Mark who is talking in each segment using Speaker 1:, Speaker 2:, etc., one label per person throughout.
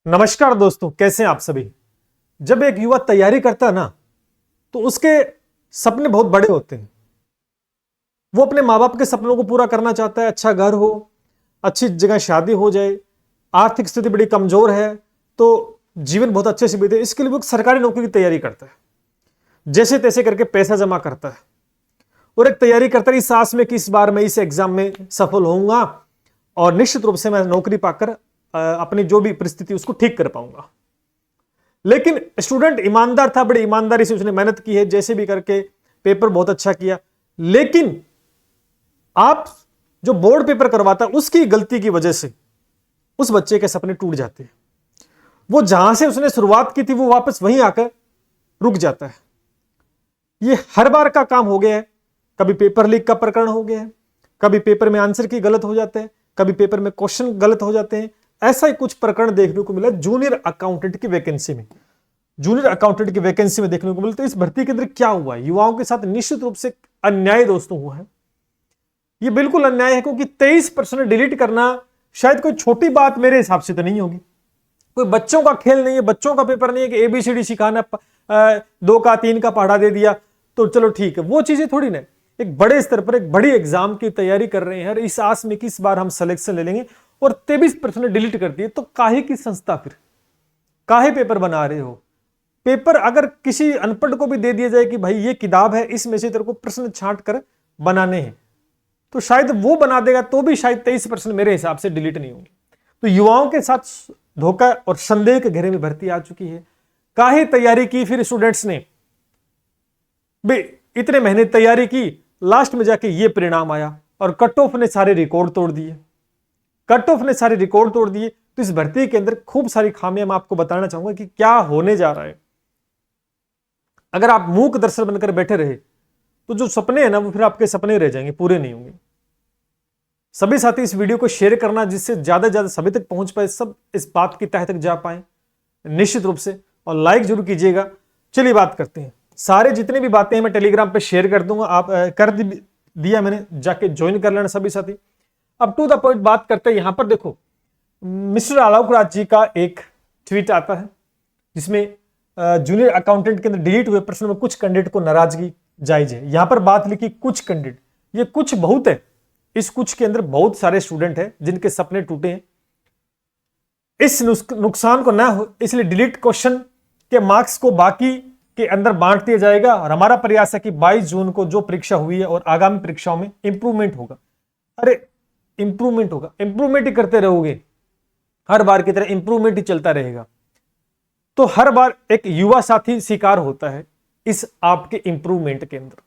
Speaker 1: नमस्कार दोस्तों, कैसे हैं आप सभी। जब एक युवा तैयारी करता है ना, तो उसके सपने बहुत बड़े होते हैं। वो अपने माँ बाप के सपनों को पूरा करना चाहता है। अच्छा घर हो, अच्छी जगह शादी हो जाए, आर्थिक स्थिति बड़ी कमजोर है तो जीवन बहुत अच्छे से बीते, इसके लिए वो एक सरकारी नौकरी की तैयारी करता है। जैसे तैसे करके पैसा जमा करता है और एक तैयारी करता है इस आस में कि इस बार मैं इस एग्जाम में सफल होऊंगा और निश्चित रूप से मैं नौकरी पाकर अपनी जो भी परिस्थिति उसको ठीक कर पाऊंगा। लेकिन स्टूडेंट ईमानदार था, बड़ी ईमानदारी से उसने मेहनत की है, जैसे भी करके पेपर बहुत अच्छा किया। लेकिन आप जो बोर्ड पेपर करवाता है उसकी गलती की वजह से उस बच्चे के सपने टूट जाते हैं। वो जहां से उसने शुरुआत की थी वो वापस वहीं आकर रुक जाता है। ये हर बार का काम हो गया है। कभी पेपर लीक का प्रकरण हो गया है, कभी पेपर में आंसर की गलत हो जाते हैं, कभी पेपर में क्वेश्चन गलत हो जाते हैं। ऐसा ही कुछ प्रकरण देखने को मिला जूनियर अकाउंटेंट की वैकेंसी में। जूनियर अकाउंटेंट की वैकेंसी में देखने को मिला। तो इस भर्ती के अंदर क्या हुआ, युवाओं के साथ निश्चित रूप से अन्याय दोस्तों हुआ है। ये बिल्कुल अन्याय है, क्योंकि 23% डिलीट करना शायद कोई छोटी बात मेरे हिसाब से तो नहीं होगी। कोई बच्चों का खेल नहीं है, बच्चों का पेपर नहीं है कि ABCD सिखाना, 2 का 3 का पढ़ा दे दिया तो चलो ठीक है। वो चीजें थोड़ी ना। एक बड़े स्तर पर एक बड़ी एग्जाम की तैयारी कर रहे हैं इस आस में कि इस बार हम सिलेक्शन ले लेंगे, और 23% डिलीट कर दिए। तो काहे की संस्था, फिर काहे पेपर बना रहे हो। पेपर अगर किसी अनपढ़ को भी दे दिया जाए कि भाई ये किताब है, इसमें से तेरे को प्रश्न छांट कर बनाने हैं, तो शायद वो बना देगा, तो भी शायद 23% मेरे हिसाब से डिलीट नहीं होंगे। तो युवाओं के साथ धोखा और संदेह के घेरे में भर्ती आ चुकी है। काहे तैयारी की फिर स्टूडेंट्स ने, इतने महीने तैयारी की, लास्ट में जाके ये परिणाम आया और कट ऑफ ने सारे रिकॉर्ड तोड़ दिए। कट ऑफ ने सारे रिकॉर्ड तोड़ दिए। तो इस भर्ती के अंदर खूब सारी खामियां मैं आपको बताना चाहूंगा कि क्या होने जा रहा है। अगर आप मूक दर्शक बनकर बैठे रहे तो जो सपने हैं ना, वो फिर आपके सपने रह जाएंगे, पूरे नहीं होंगे। सभी साथी इस वीडियो को शेयर करना, जिससे ज्यादा से ज्यादा सभी तक पहुंच पाए, सब इस बात की तह तक जा पाए निश्चित रूप से, और लाइक जरूर कीजिएगा। चलिए बात करते हैं। सारे जितने भी बातें हैं मैं टेलीग्राम पे शेयर कर दूंगा, आप कर दिया मैंने, जाके ज्वाइन कर लेना सभी साथी। अब टू द पॉइंट बात करते हैं। यहां पर देखो, मिस्टर आलोक राज जी का एक ट्वीट आता है जिसमें जूनियर अकाउंटेंट के अंदर डिलीट हुए प्रश्न में कुछ कैंडिडेट को नाराजगी जायज है। यहां पर बात लिखी कुछ कैंडिडेट, ये कुछ बहुत है। इस कुछ के अंदर बहुत सारे स्टूडेंट हैं जिनके सपने टूटे हैं। इस नुकसान को ना हो इसलिए डिलीट क्वेश्चन के मार्क्स को बाकी के अंदर बांट दिया जाएगा, और हमारा प्रयास है कि 22 जून को जो परीक्षा हुई है और आगामी परीक्षाओं में इंप्रूवमेंट होगा। अरे इंप्रूवमेंट होगा, इंप्रूवमेंट ही करते रहोगे, हर बार की तरह इंप्रूवमेंट ही चलता रहेगा, तो हर बार एक युवा साथी शिकार होता है इस आपके इंप्रूवमेंट के अंदर।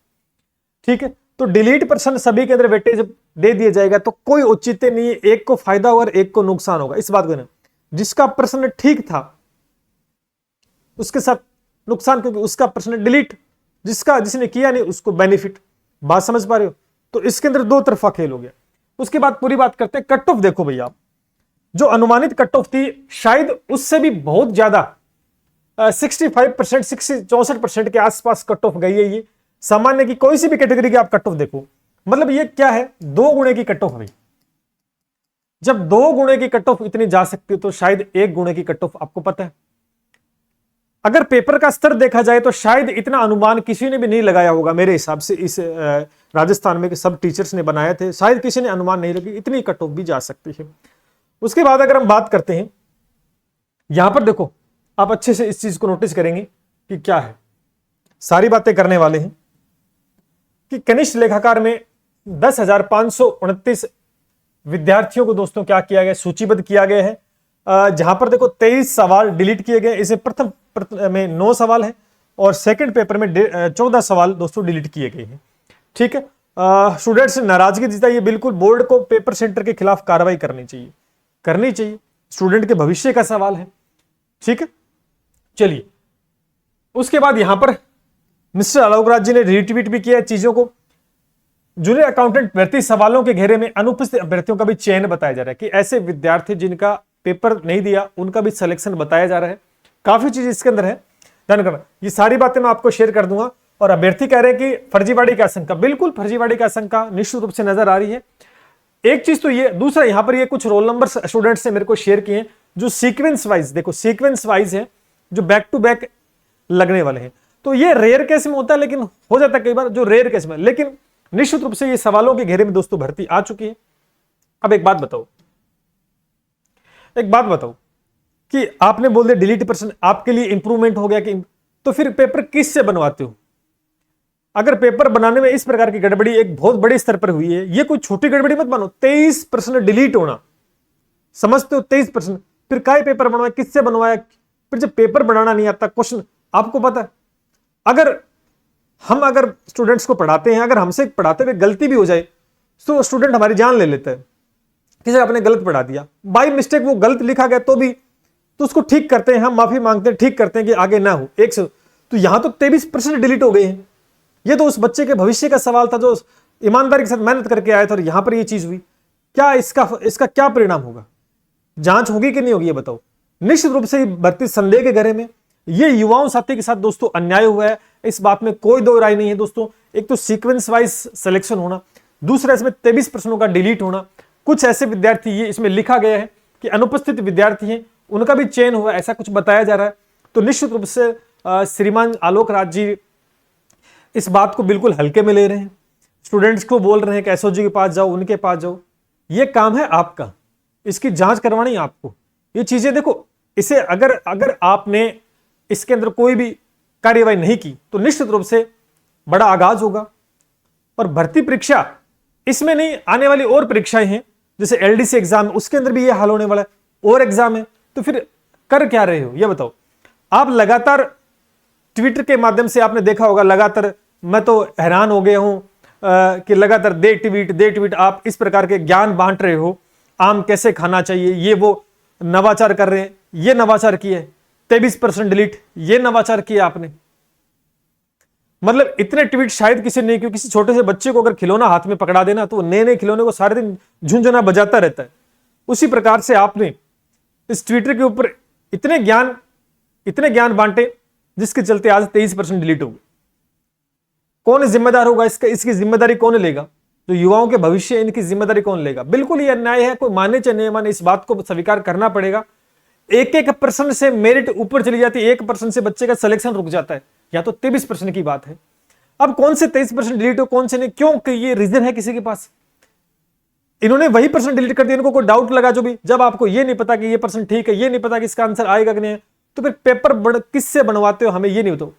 Speaker 1: ठीक है, तो डिलीट प्रश्न सभी के अंदर वेटेज दे दिया जाएगा, तो कोई औचित्य नहीं है। एक को फायदा होगा और एक को नुकसान होगा, इस बात को ना। जिसका प्रश्न ठीक था उसके साथ नुकसान, क्योंकि उसका प्रश्न डिलीट, जिसने किया नहीं उसको बेनिफिट। बात समझ पा रहे हो। तो इसके अंदर दो तरफा खेल हो गया। उसके बाद पूरी बात करते हैं। कट ऑफ देखो भैया, जो अनुमानित कट ऑफ थी शायद उससे भी बहुत ज्यादा 65%, 64% के आसपास कट ऑफ गई है। ये सामान्य की कोई सी भी कैटेगरी की आप कट ऑफ देखो, मतलब ये क्या है, 2 गुणे की कट ऑफ है। जब 2 गुणे की कट ऑफ इतनी जा सकती है तो शायद 1 गुणे की कट ऑफ आपको पता है। अगर पेपर का स्तर देखा जाए तो शायद इतना अनुमान किसी ने भी नहीं लगाया होगा मेरे हिसाब से। इस राजस्थान में सब टीचर्स ने बनाए थे, शायद किसी ने अनुमान नहीं लगी, इतनी कट ऑफ भी जा सकती है। उसके बाद अगर हम बात करते हैं, यहां पर देखो आप अच्छे से इस चीज को नोटिस करेंगे कि क्या है, सारी बातें करने वाले हैं कि कनिष्ठ लेखाकार में 10,529 विद्यार्थियों को दोस्तों क्या किया गया, सूचीबद्ध किया गया है। जहां पर देखो 23 सवाल डिलीट किए गए। इसे प्रथम में 9 सवाल है और सेकंड पेपर में 14 सवाल दोस्तों डिलीट किए गए हैं। ठीक है, स्टूडेंट्स ने नाराजगी जताई है। बिल्कुल बोर्ड को पेपर सेंटर के खिलाफ कार्रवाई करनी चाहिए। स्टूडेंट के भविष्य का सवाल है। ठीक है, चलिए उसके बाद यहां पर मिस्टर आलोक राज जी ने रिट्वीट भी किया चीजों को। जूनियर अकाउंटेंट भर्ती सवालों के घेरे में अनुपस्थित अभ्यर्थियों का भी चयन बताया जा रहा है कि ऐसे विद्यार्थी जिनका पेपर नहीं दिया उनका भी सिलेक्शन बताया जा रहा है। काफी चीज इसके अंदर है, ध्यान करना। ये सारी बातें मैं आपको शेयर कर दूंगा। और अभ्यर्थी कह रहे हैं कि फर्जीवाड़ी की आशंका, बिल्कुल फर्जीवाड़ी की आशंका निश्चित रूप से नजर आ रही है। एक चीज तो ये, दूसरा यहां पर ये कुछ रोल नंबर स्टूडेंट्स ने मेरे को शेयर किए जो सीक्वेंस वाइज, देखो सीक्वेंस वाइज है, जो बैक टू बैक लगने वाले हैं। तो ये रेयर केस में होता है, लेकिन हो जाता है कई बार, जो रेयर केस में। लेकिन निश्चित रूप से ये सवालों के घेरे में दोस्तों भर्ती आ चुकी है। अब एक बात बताओ कि आपने बोल दिया डिलीट पर्सन आपके लिए इंप्रूवमेंट हो गया कि, तो फिर पेपर किस से बनवाते हो? अगर पेपर बनाने में इस प्रकार की गड़बड़ी एक बहुत बड़े स्तर पर हुई है, ये कोई छोटी गड़बड़ी मत मानो। 23% डिलीट होना, समझते हो? 23%। फिर काय पेपर बनवाया, किससे बनवाया? फिर जब पेपर बनाना नहीं आता, क्वेश्चन आपको पता है, अगर स्टूडेंट्स को पढ़ाते हैं, अगर हमसे पढ़ाते हुए गलती भी हो जाए तो स्टूडेंट हमारी जान ले लेता है कि सर आपने गलत पढ़ा दिया, बाई मिस्टेक वो गलत लिखा गया तो भी, तो उसको ठीक करते हैं, हम माफी मांगते हैं, ठीक करते हैं कि आगे ना हो। एक से तो यहां तो 23% डिलीट हो गए हैं। ये तो उस बच्चे के भविष्य का सवाल था जो ईमानदारी के साथ मेहनत करके आया था, और यहां पर ये चीज हुई। क्या इसका क्या परिणाम होगा? जांच होगी कि नहीं होगी, ये बताओ। निश्चित रूप से भर्ती संदेह के घेरे में ये युवाओं साथी के साथ दोस्तों अन्याय हुआ है, इस बात में कोई दो राय नहीं है दोस्तों। एक तो सीक्वेंस वाइज सिलेक्शन होना, दूसरा इसमें 23 प्रश्नों का डिलीट होना। कुछ ऐसे विद्यार्थी, ये इसमें लिखा गया है कि अनुपस्थित विद्यार्थी हैं, उनका भी चयन हुआ, ऐसा कुछ बताया जा रहा है। तो निश्चित रूप से श्रीमान आलोक राज जी इस बात को बिल्कुल हल्के में ले रहे हैं, स्टूडेंट्स को बोल रहे हैं कि एसओजी के पास जाओ, उनके पास जाओ। ये काम है आपका, इसकी जांच करवानी है आपको। ये चीजें देखो, इसे अगर आपने इसके अंदर कोई भी कार्यवाही नहीं की तो निश्चित रूप से बड़ा आगाज होगा। और भर्ती परीक्षा इसमें नहीं, आने वाली और परीक्षाएं हैं, जैसे एलडीसी एग्जाम, उसके अंदर भी ये हाल होने वाला है, और एग्जाम है। तो फिर कर क्या रहे हो, ये बताओ। आप लगातार ट्विटर के माध्यम से आपने देखा होगा, लगातार, मैं तो हैरान हो गया हूं कि लगातार दे ट्वीट आप इस प्रकार के ज्ञान बांट रहे हो, आम कैसे खाना चाहिए, ये वो नवाचार कर रहे हैं। ये नवाचार किया है, 23% डिलीट, ये नवाचार किया आपने। मतलब इतने ट्वीट शायद किसी ने, क्योंकि किसी छोटे से बच्चे को अगर खिलौना हाथ में पकड़ा देना तो नए नए खिलौने को सारे दिन झुंझुना बजाता रहता है। उसी प्रकार से आपने इस ट्विटर के ऊपर इतने ज्ञान बांटे, जिसके चलते आज 23% डिलीट हो गए। कौन जिम्मेदार होगा इसकी जिम्मेदारी कौन लेगा? जो युवाओं के भविष्य, इनकी जिम्मेदारी कौन लेगा? बिल्कुल ये अन्याय है, कोई माने चाहे नहीं माने, इस बात को स्वीकार करना पड़ेगा। 1% से मेरिट ऊपर चली जाती है, 1% से बच्चे का सिलेक्शन रुक जाता है। या तो 23% की बात है। अब कौन से 23% डिलीट हो, कौन से नहीं, क्यों? कि ये रीजन है किसी के पास? इन्होंने वही % डिलीट कर दिया। इनको कोई डाउट लगा जो भी, जब आपको ये नहीं पता कि ये % ठीक है, ये नहीं पता कि इसका आंसर आएगा कि नहीं, तो फिर पेपर किससे बनवाते हो, हमें ये नहीं बताओ।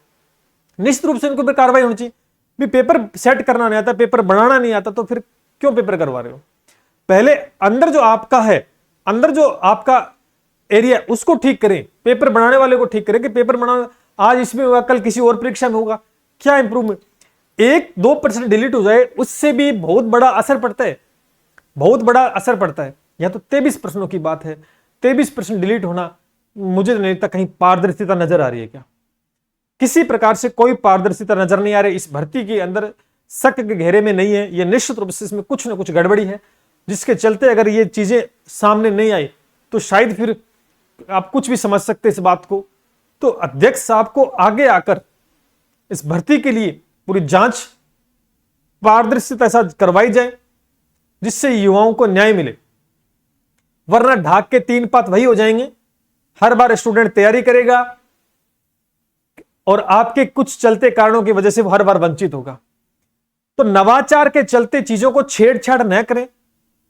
Speaker 1: निश्चित रूप से इनको पर कार्रवाई होनी चाहिए। भी पेपर सेट करना नहीं आता, पेपर बनाना नहीं आता, तो फिर क्यों पेपर करवा रहे हो? पहले अंदर जो आपका है, अंदर जो आपका एरिया, उसको ठीक करें, पेपर बनाने वाले को ठीक करें कि पेपर बनाना आज इसमें होगा, कल किसी और परीक्षा में होगा। क्या इंप्रूवमेंट? 1-2% डिलीट हो जाए, उससे भी बहुत बड़ा असर पड़ता है, बहुत बड़ा असर पड़ता है। या तो 23 प्रश्नों की बात है, 23% डिलीट होना, मुझे नहीं लगता कहीं पारदर्शिता नजर आ रही है क्या? किसी प्रकार से कोई पारदर्शिता नजर नहीं आ रही। इस भर्ती के अंदर शक के घेरे में नहीं है, यह निश्चित रूप से इसमें कुछ ना कुछ गड़बड़ी है, जिसके चलते अगर ये चीजें सामने नहीं आई तो शायद फिर आप कुछ भी समझ सकते इस बात को। तो अध्यक्ष साहब को आगे आकर इस भर्ती के लिए पूरी जांच पारदर्शिता साथ करवाई जाए, जिससे युवाओं को न्याय मिले। वरना ढाक के 3 पात वही हो जाएंगे। हर बार स्टूडेंट तैयारी करेगा और आपके कुछ चलते कारणों की वजह से वो हर बार वंचित होगा। तो नवाचार के चलते चीजों को छेड़छाड़ न करें।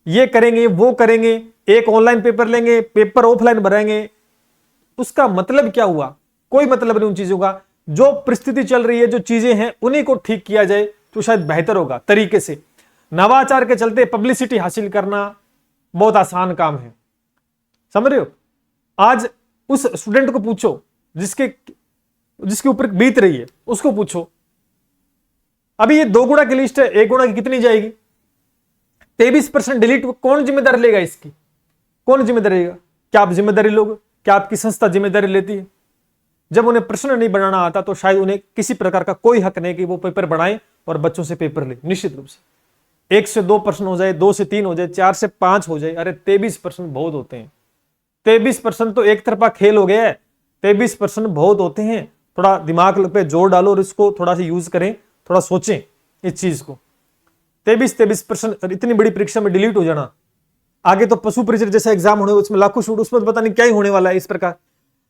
Speaker 1: ये करेंगे, वो करेंगे, एक ऑनलाइन पेपर लेंगे, पेपर ऑफलाइन भरेंगे, उसका मतलब क्या हुआ? कोई मतलब नहीं उन चीजों का। जो परिस्थिति चल रही है, जो चीजें हैं, उन्हीं को ठीक किया जाए तो शायद बेहतर होगा तरीके से। नवाचार के चलते पब्लिसिटी हासिल करना बहुत आसान काम है, समझ रहे हो? आज उस स्टूडेंट को पूछो जिसके ऊपर बीत रही है, उसको पूछो, अभी ये 2 गुणा की लिस्ट है, 1 गुणा की कितनी जाएगी? 23% डिलीट कौन जिम्मेदारी लेगा इसकी? कौन जिम्मेदारी लेगा? क्या आप जिम्मेदारी लोगे? क्या आपकी संस्था जिम्मेदारी लेती है? जब उन्हें प्रश्न नहीं बनाना आता तो शायद उन्हें किसी प्रकार का कोई हक नहीं कि वो पेपर बनाए और बच्चों से पेपर ले। निश्चित रूप से 1 से 2 प्रश्न हो जाए, 2 से 3 हो जाए, 4 से 5 हो जाए, अरे 23% बहुत होते हैं। 23% तो एक तरफा खेल हो गया है। 23% बहुत होते हैं। थोड़ा दिमाग पे जोर डालो और इसको थोड़ा सा यूज करें, थोड़ा सोचें इस चीज को। 23% इतनी बड़ी परीक्षा में डिलीट हो जाना, आगे तो पशु परिचर जैसा एग्जाम होने, उसमें लाखों स्टूडेंट, उसमें तो पता नहीं क्या ही होने वाला है। इस प्रकार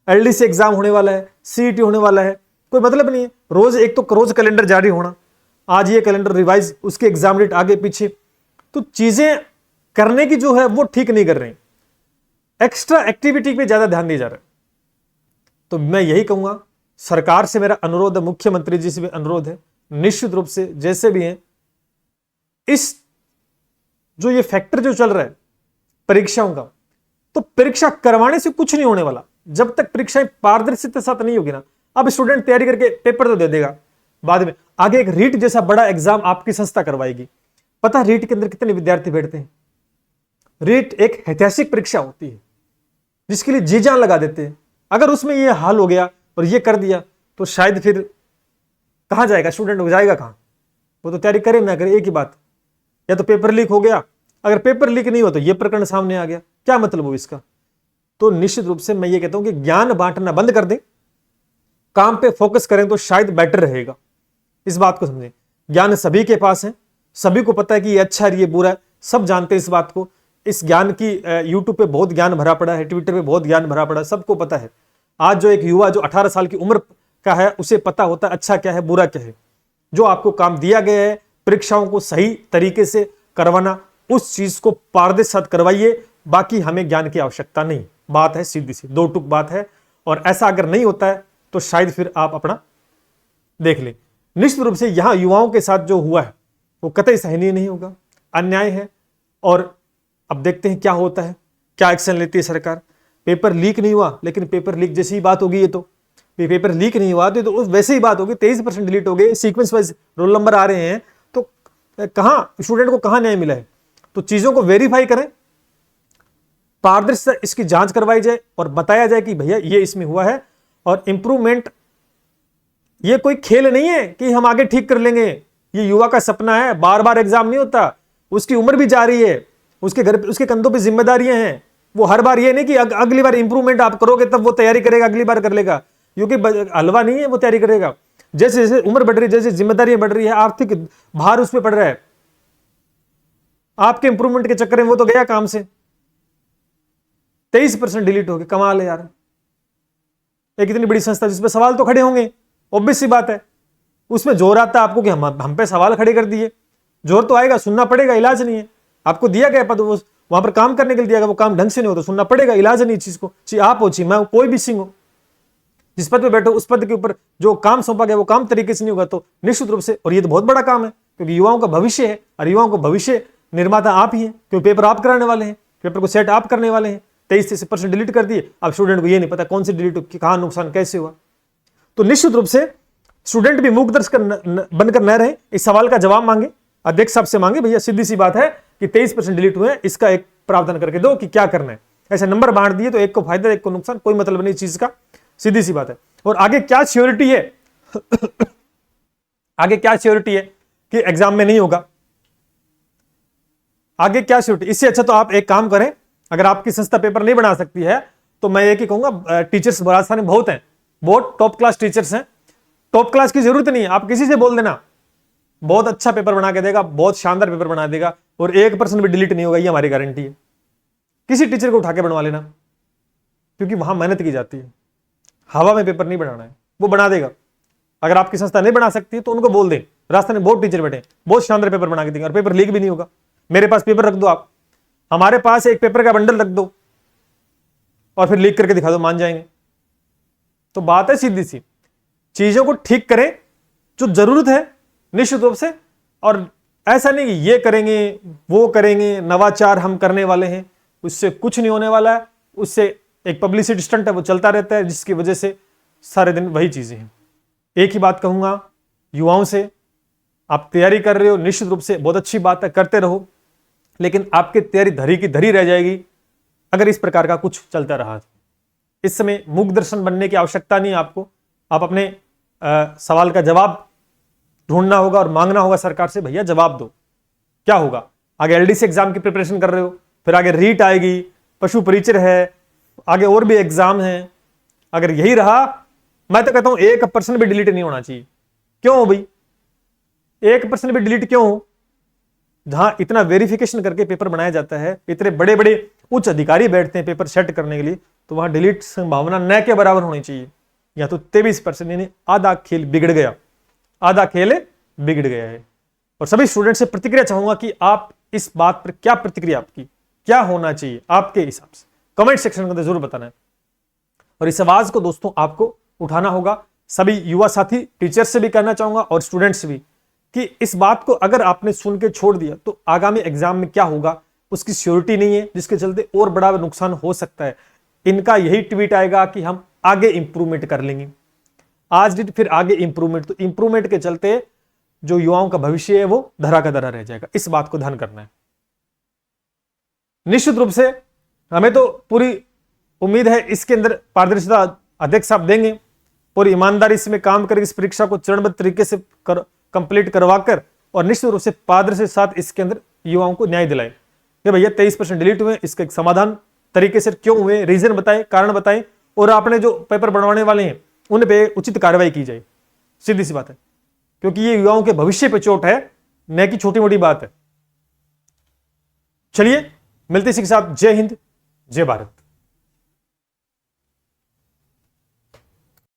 Speaker 1: एलडीसी एग्जाम होने वाला है, सीईटी होने वाला है, कोई मतलब नहीं है। रोज एक तो रोज कैलेंडर जारी होना, आज ये कैलेंडर रिवाइज, उसके एग्जाम डेट आगे पीछे, तो चीजें करने की जो है वो ठीक नहीं कर रहे, एक्स्ट्रा एक्टिविटी पे ज्यादा ध्यान दिया जा रहा है। तो मैं यही कहूंगा, सरकार से मेरा अनुरोध है, मुख्यमंत्री जी से भी अनुरोध है, निश्चित रूप से जैसे भी हैं, इस जो ये फैक्टर जो चल रहा है परीक्षाओं का, तो परीक्षा करवाने से कुछ नहीं होने वाला जब तक परीक्षाएं पारदर्शिता के साथ नहीं होगी ना। अब स्टूडेंट तैयारी करके पेपर तो दे देगा, बाद में आगे एक रीट जैसा बड़ा एग्जाम आपकी संस्था करवाएगी। पता रीट के अंदर कितने विद्यार्थी बैठते हैं? रीट एक ऐतिहासिक परीक्षा होती है जिसके लिए जी जान लगा देते हैं। अगर उसमें ये हाल हो गया और ये कर दिया तो शायद फिर कहां जाएगा स्टूडेंट, हो जाएगा कहां? वो तो तैयारी करे ना करे, एक ही बात, या तो पेपर लीक हो गया, अगर पेपर लीक नहीं हुआ तो ये प्रकरण सामने आ गया, क्या मतलब हो इसका? तो निश्चित रूप से मैं ये कहता हूं कि ज्ञान बांटना बंद कर दें, काम पे फोकस करें तो शायद बेटर रहेगा। इस बात को समझें, ज्ञान सभी के पास है, सभी को पता है कि ये अच्छा है ये बुरा है, सब जानते हैं इस बात को। इस ज्ञान की यूट्यूब पे बहुत ज्ञान भरा पड़ा है, ट्विटर पे बहुत ज्ञान भरा पड़ा है, सबको पता है। आज जो एक युवा जो 18 साल की उम्र का है उसे पता होता है अच्छा क्या है बुरा क्या है। जो आपको काम दिया गया है परीक्षाओं को सही तरीके से करवाना, उस चीज को पारदर्शी करवाइए, बाकी हमें ज्ञान की आवश्यकता नहीं। बात है सीधी सी, दो टुक बात है। और ऐसा अगर नहीं होता है तो शायद फिर आप अपना देख लें। निश्चित रूप से यहां युवाओं के साथ जो हुआ है वो कतई सहनीय नहीं होगा, अन्याय है। और अब देखते हैं क्या होता है, क्या एक्शन लेती है सरकार। पेपर लीक नहीं हुआ, लेकिन पेपर लीक जैसी ही बात होगी, ये तो पेपर लीक नहीं हुआ तो वैसे ही बात होगी, 23% डिलीट हो गए, सीक्वेंस वाइज रोल नंबर आ रहे हैं, तो कहां स्टूडेंट को कहां न्याय मिला है? तो चीजों को वेरीफाई करें, पारदर्शिता इसकी जांच करवाई जाए और बताया जाए कि भैया ये इसमें हुआ है और इंप्रूवमेंट, ये कोई खेल नहीं है कि हम आगे ठीक कर लेंगे। ये युवा का सपना है, बार बार एग्जाम नहीं होता, उसकी उम्र भी जा रही है, उसके घर उसके कंधों पे जिम्मेदारियां हैं। वो हर बार ये नहीं कि अगली बार इंप्रूवमेंट आप करोगे तब वो तैयारी करेगा, अगली बार कर लेगा, क्योंकि हलवा नहीं है वो तैयारी करेगा। जैसे जैसे उम्र बढ़ रही है, जैसे जिम्मेदारियां बढ़ रही है, आर्थिक भार उस पर पड़ रहा है, आपके इंप्रूवमेंट के चक्कर में वो तो गया काम से। 23% डिलीट हो गए, कमाल है यार। एक इतनी बड़ी संस्था जिसपे सवाल तो खड़े होंगे, ऑब्वियस सी बात है। उसमें जोर आता है आपको कि हम पे सवाल खड़े कर दिए, जोर तो आएगा, सुनना पड़ेगा, इलाज नहीं है। आपको दिया गया पद, वो वहां पर काम करने के लिए दिया गया, वो काम ढंग से नहीं हो तो सुनना पड़ेगा, इलाज नहीं चीज को, चाहे आप हो चाहे मैं, कोई भी सिंह हो, जिस पद पे बैठो उस पद के ऊपर जो काम सौंपा गया वो काम तरीके से नहीं होगा तो निश्चित रूप से, और ये तो बहुत बड़ा काम है क्योंकि युवाओं का भविष्य है, और युवाओं को भविष्य निर्माता आप ही हैं, क्योंकि पेपर आप कराने वाले हैं, पेपर को सेट आप करने वाले हैं। 23% डिलीट कर दिए, अब स्टूडेंट को ये नहीं पता कौन सी डिलीट, कहां नुकसान कैसे हुआ। तो निश्चित रूप से स्टूडेंट भी मूक दर्शक बनकर न रहे, इस सवाल का जवाब मांगे, अध्यक्ष साहब से मांगे, भैया सीधी सी बात है कि 23% डिलीट हुए हैं, इसका एक प्रावधान करके दो कि क्या करना है। ऐसे नंबर बांट दिए तो एक को फायदा एक को नुकसान, कोई मतलब नहीं चीज का, सीधी सी बात है। और आगे क्या श्योरिटी है आगे क्या श्योरिटी है कि एग्जाम में नहीं होगा? आगे क्या श्योरिटी? इससे अच्छा तो आप एक काम करें, अगर आपकी संस्था पेपर नहीं बना सकती है तो मैं एक ही कहूंगा, टीचर्स राजस्थान में बहुत हैं, बहुत टॉप क्लास टीचर्स हैं। टॉप क्लास की जरूरत नहीं है, आप किसी से बोल देना, बहुत अच्छा पेपर बना के देगा, बहुत शानदार पेपर बना देगा, और 1% भी डिलीट नहीं होगा, ये हमारी गारंटी है। किसी टीचर को उठा के बनवा लेना, क्योंकि वहां मेहनत की जाती है, हवा में पेपर नहीं बनाना है, वो बना देगा। अगर आपकी संस्था नहीं बना सकती तो उनको बोल दें, रास्ते में बहुत टीचर बैठे, बहुत शानदार पेपर बना के देंगे और पेपर लीक भी नहीं होगा। मेरे पास पेपर रख दो, आप हमारे पास एक पेपर का बंडल रख दो और फिर लीक करके दिखा दो, मान जाएंगे। तो बात है सीधी सी, चीजों को ठीक करें जो जरूरत है निश्चित रूप से, और ऐसा नहीं कि ये करेंगे वो करेंगे, नवाचार हम करने वाले हैं, उससे कुछ नहीं होने वाला है। उससे एक पब्लिसिटी स्टंट है वो चलता रहता है, जिसकी वजह से सारे दिन वही चीजें हैं। एक ही बात कहूंगा युवाओं से, आप तैयारी कर रहे हो निश्चित रूप से बहुत अच्छी बात है, करते रहो, लेकिन आपकी तैयारी धरी की धरी रह जाएगी अगर इस प्रकार का कुछ चलता रहा। इस समय मूक दर्शन बनने की आवश्यकता नहीं है आपको, आप अपने सवाल का जवाब ढूंढना होगा और मांगना होगा सरकार से, भैया जवाब दो, क्या होगा। आगे एलडीसी एग्जाम की प्रिपरेशन कर रहे हो, फिर आगे रीट आएगी, पशु परिचर है, आगे और भी एग्जाम है। अगर यही रहा, मैं तो कहता हूं 1% भी डिलीट नहीं होना चाहिए। क्यों भाई 1% भी डिलीट क्यों हो? जहां इतना वेरिफिकेशन करके पेपर बनाया जाता है, इतने बड़े बड़े उच्च अधिकारी बैठते हैं पेपर सेट करने के लिए, तो वहां डिलीट संभावना न के बराबर होनी चाहिए, या तो 23%, यानी आधा खेल बिगड़ गया, आधा खेल बिगड़ गया है। और सभी स्टूडेंट से प्रतिक्रिया चाहूंगा कि आप इस बात पर क्या प्रतिक्रिया, आपकी क्या होना चाहिए आपके हिसाब से, कमेंट सेक्शन के अंदर जरूर बताना है। और इस आवाज को दोस्तों आपको उठाना होगा। सभी युवा साथी, टीचर्स से भी कहना चाहूंगा और स्टूडेंट्स भी, कि इस बात को अगर आपने सुन के छोड़ दिया तो आगामी एग्जाम में क्या होगा उसकी श्योरिटी नहीं है, जिसके चलते और बड़ा नुकसान हो सकता है। इनका यही ट्वीट आएगा कि हम आगे इंप्रूवमेंट कर लेंगे, आज फिर आगे इंप्रूवमेंट, तो इंप्रूवमेंट के चलते जो युवाओं का भविष्य है वो धरा का धरा रह जाएगा। इस बात को ध्यान करना है। निश्चित रूप से हमें तो पूरी उम्मीद है इसके अंदर पारदर्शिता अध्यक्ष साहब देंगे, पूरी ईमानदारी से में काम करके इस परीक्षा को चरणबद्ध तरीके से कंप्लीट करवाकर और निश्चित रूप से पारदर्शी के साथ इसके अंदर युवाओं को न्याय दिलाए कि भैया 23% डिलीट हुए, इसका एक समाधान तरीके से क्यों हुए, रीजन बताएं, कारण बताएं, और आपने जो पेपर बनवाने वाले हैं उन पे उचित कार्रवाई की जाए। सीधी सी बात है, क्योंकि ये युवाओं के भविष्य पे चोट है, न कि छोटी मोटी बात है। चलिए मिलते इसी के साथ। जय हिंद, जय भारत।